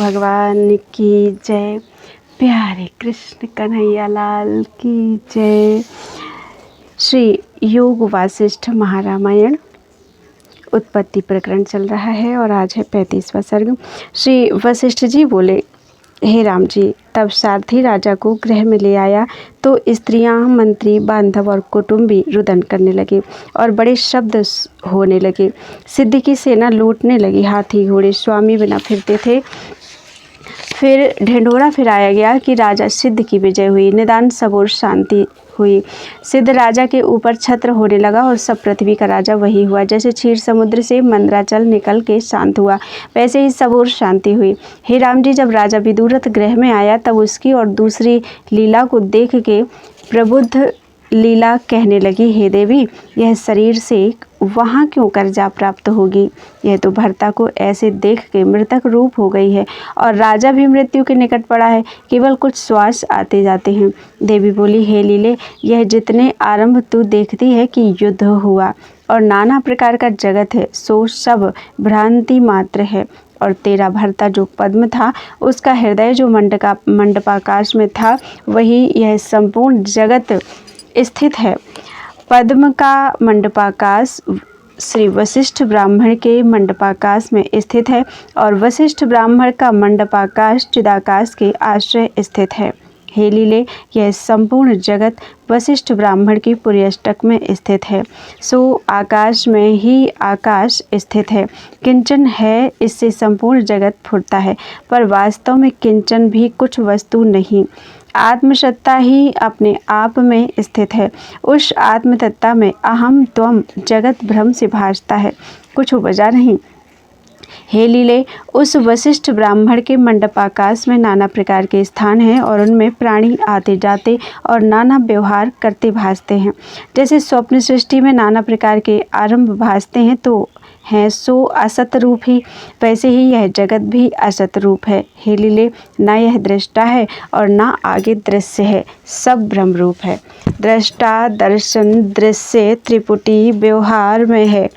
भगवान की जय। प्यारे कृष्ण कन्हैया लाल की जय। श्री योग वासिष्ठ महारामायण उत्पत्ति प्रकरण चल रहा है और आज है 35वां सर्ग। श्री वशिष्ठ जी बोले, हे राम जी, तब सारथी राजा को गृह में ले आया तो स्त्रियां, मंत्री, बांधव और कुटुंबी रुदन करने लगे और बड़े शब्द होने लगे। सिद्धि की सेना लूटने लगी। हाथी घोड़े स्वामी बिना फिरते थे। फिर ढिंढोरा फिराया गया कि राजा सिद्ध की विजय हुई। निदान सब और शांति हुई। सिद्ध राजा के ऊपर छत्र होने लगा और सब पृथ्वी का राजा वही हुआ। जैसे क्षीर समुद्र से मंदराचल निकल के शांत हुआ, वैसे ही सब और शांति हुई। हे राम जी, जब राजा विदुरथ गृह में आया तब उसकी और दूसरी लीला को देख के प्रबुद्ध लीला कहने लगी, हे देवी, यह शरीर से वहाँ क्यों कर्जा प्राप्त होगी? यह तो भर्ता को ऐसे देख के मृतक रूप हो गई है और राजा भी मृत्यु के निकट पड़ा है। केवल कुछ श्वास आते जाते हैं। देवी बोली, हे लीले, यह जितने आरंभ तू देखती है कि युद्ध हुआ और नाना प्रकार का जगत है, सो सब भ्रांति मात्र है। और तेरा भर्ता जो पद्म था, उसका हृदय जो मंडपाकाश में था, वही यह संपूर्ण जगत स्थित है। पद्म का मंडपाकाश श्री वशिष्ठ ब्राह्मण के मंडपाकाश में स्थित है और वशिष्ठ ब्राह्मण का मंडपाकाश चिदाकाश के आश्रय स्थित है। हे लीले, यह संपूर्ण जगत वशिष्ठ ब्राह्मण की पुर्यष्टक में स्थित है, सो आकाश में ही आकाश स्थित है। किंचन है, इससे संपूर्ण जगत फुरता है, पर वास्तव में किंचन भी कुछ वस्तु नहीं। आत्मसत्ता ही अपने आप में स्थित है। उस आत्मतत्ता में अहम त्वम जगत भ्रम से भासता है, कुछ उपजा नहीं। हे लीले, उस वशिष्ठ ब्राह्मण के मंडपाकाश में नाना प्रकार के स्थान हैं और उनमें प्राणी आते जाते और नाना व्यवहार करते भासते हैं। जैसे स्वप्न सृष्टि में नाना प्रकार के आरंभ भासते हैं तो हैं सो असत रूप ही, वैसे ही यह जगत भी असत रूप है। हे लीले, ना यह दृष्टा है और ना आगे दृश्य है, सब ब्रह्म रूप है। दृष्टा, दर्शन, दृश्य त्रिपुटी व्यवहार में है।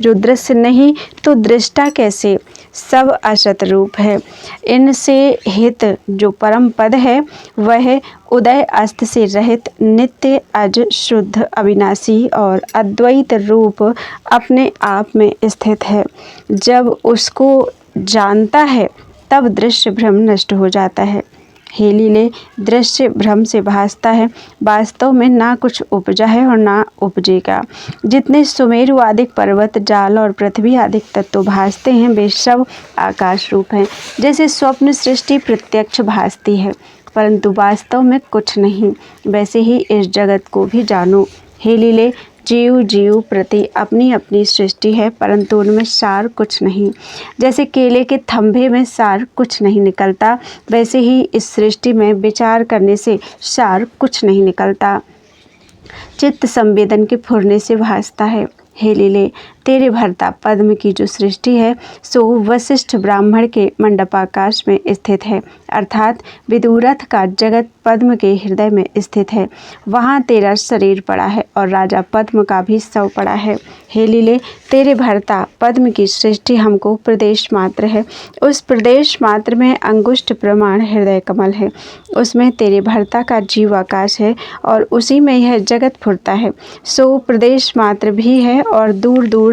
जो दृश्य नहीं तो दृष्टा कैसे? सब असत रूप है। इनसे हित जो परम पद है, वह उदय अस्त से रहित नित्य अज शुद्ध अविनाशी और अद्वैत रूप अपने आप में स्थित है। जब उसको जानता है तब दृश्य भ्रम नष्ट हो जाता है। हे लीले, दृश्य भ्रम से भासता है, वास्तव में ना कुछ उपजा है और ना उपजेगा। जितने सुमेरु आदिक पर्वत, जाल और पृथ्वी आदिक तत्व भासते हैं, वे सब आकाश रूप हैं। जैसे स्वप्न सृष्टि प्रत्यक्ष भासती है परंतु वास्तव में कुछ नहीं, वैसे ही इस जगत को भी जानो। हे लीले, जीव जीव प्रति अपनी अपनी सृष्टि है परंतु उनमें सार कुछ नहीं। जैसे केले के थंभे में सार कुछ नहीं निकलता, वैसे ही इस सृष्टि में विचार करने से सार कुछ नहीं निकलता। चित्त संवेदन के फुरने से भासता है। हे लीले, तेरे भर्ता पद्म की जो सृष्टि है सो वशिष्ठ ब्राह्मण के मंडपाकाश में स्थित है, अर्थात विदुरथ का जगत पद्म के हृदय में स्थित है। वहाँ तेरा शरीर पड़ा है और राजा पद्म का भी शव पड़ा है। हे लीले, तेरे भर्ता पद्म की सृष्टि हमको प्रदेश मात्र है। उस प्रदेश मात्र में अंगुष्ठ प्रमाण हृदय कमल है। उसमें तेरे भर्ता का जीव आकाश है और उसी में यह जगत फुरता है। सो प्रदेश मात्र भी है और दूर दूर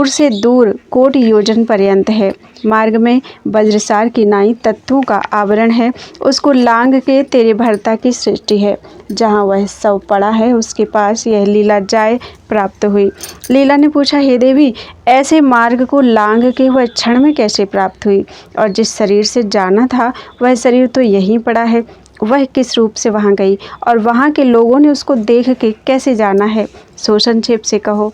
से दूर कोटि योजन पर्यंत है। मार्ग में वज्रसार की नाई तत्वों का आवरण है। उसको लांग के तेरे भर्ता की सृष्टि है। जहाँ वह शव पड़ा है उसके पास यह लीला जाय प्राप्त हुई। लीला ने पूछा, हे देवी, ऐसे मार्ग को लांग के वह क्षण में कैसे प्राप्त हुई? और जिस शरीर से जाना था वह शरीर तो यहीं पड़ा है, वह किस रूप से वहाँ गई और वहाँ के लोगों ने उसको देख के कैसे जाना है? सो संक्षेप से कहो।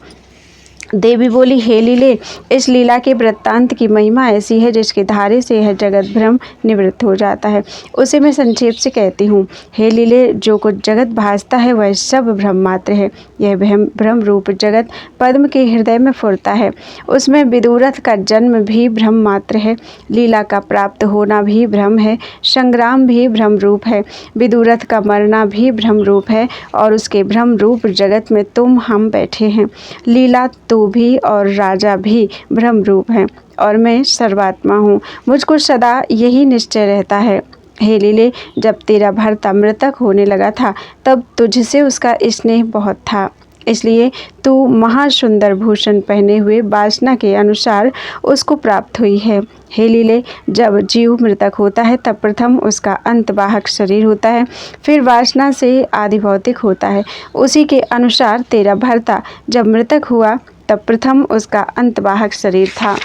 देवी बोली, हे लीले, इस लीला के वृत्तांत की महिमा ऐसी है जिसके धारे से यह जगत भ्रम निवृत्त हो जाता है। उसे मैं संक्षेप से कहती हूँ। हे लीले, जो कुछ जगत भासता है वह सब भ्रम मात्र है। यह भ्रम रूप जगत पद्म के हृदय में फुरता है। उसमें विदुरथ का जन्म भी भ्रम मात्र है। लीला का प्राप्त होना भी भ्रम है। संग्राम भी भ्रम रूप है। विदुरथ का मरना भी भ्रम रूप है और उसके भ्रम रूप जगत में तुम हम बैठे हैं। लीला तो भी और राजा भी भ्रम रूप हैं और मैं सर्वात्मा हूँ। मुझको सदा यही निश्चय रहता है। हे लीले, जब तेरा भर्ता मृतक होने लगा था तब तुझसे उसका स्नेह बहुत था, इसलिए तू महासुंदर भूषण पहने हुए वासना के अनुसार उसको प्राप्त हुई है। हे लीले, जब जीव मृतक होता है तब प्रथम उसका अंतवाहक शरीर होता है, फिर वासना से आदि भौतिक होता है। उसी के अनुसार तेरा भर्ता जब मृतक हुआ तब प्रथम उसका अंतवाहक शरीर था,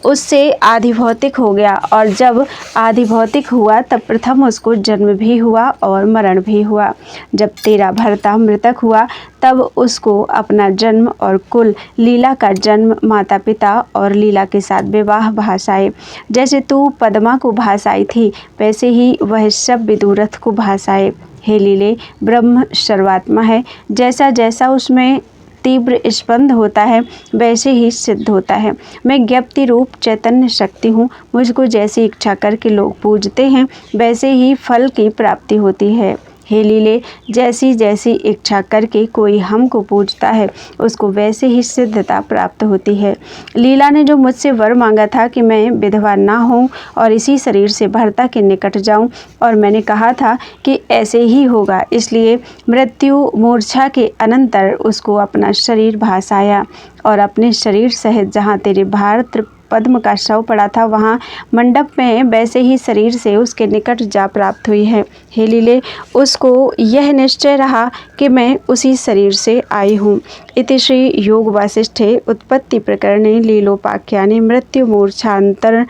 उससे आदि भौतिक हो गया, और जब आदि भौतिक हुआ तब प्रथम उसको जन्म भी हुआ और मरण भी हुआ। जब तेरा भर्ता मृतक हुआ तब उसको अपना जन्म और कुल, लीला का जन्म, माता पिता और लीला के साथ विवाह भाषाए। जैसे तू पद्मा को भाषाई थी वैसे ही वह सब विदुरथ को भाषाए। हे लीले, ब्रह्म सर्वात्मा है, जैसा जैसा उसमें तीव्र स्पंद होता है वैसे ही सिद्ध होता है। मैं ज्ञप्ति रूप चैतन्य शक्ति हूँ। मुझको जैसी इच्छा करके लोग पूजते हैं वैसे ही फल की प्राप्ति होती है। हे लीले, जैसी जैसी इच्छा करके कोई हमको पूजता है उसको वैसे ही सिद्धता प्राप्त होती है। लीला ने जो मुझसे वर मांगा था कि मैं विधवा ना हूँ और इसी शरीर से भर्ता के निकट जाऊँ, और मैंने कहा था कि ऐसे ही होगा, इसलिए मृत्यु मूर्छा के अनंतर उसको अपना शरीर भासाया और अपने शरीर सहित जहाँ तेरे भात्र पद्म का शव पड़ा था वहाँ मंडप में वैसे ही शरीर से उसके निकट जा प्राप्त हुई है। हे लीले, उसको यह निश्चय रहा कि मैं उसी शरीर से आई हूँ। इति श्री योग वासिष्ठे उत्पत्ति प्रकरणे लीलोपाख्याने मृत्यु मूर्छांतर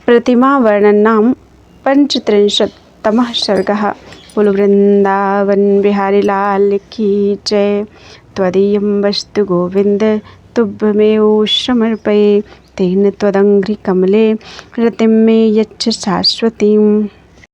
प्रतिमा वर्णनाम पंचत्रिंशत्तमः सर्गः। बोलो वृंदावन बिहारी लाल की जय। त्वदीयं वस्तु गोविंद तुभ्यमेव समर्पये, तेन त्वदङ्घ्रिकमले रतिं मे यच्छ शाश्वतीम्।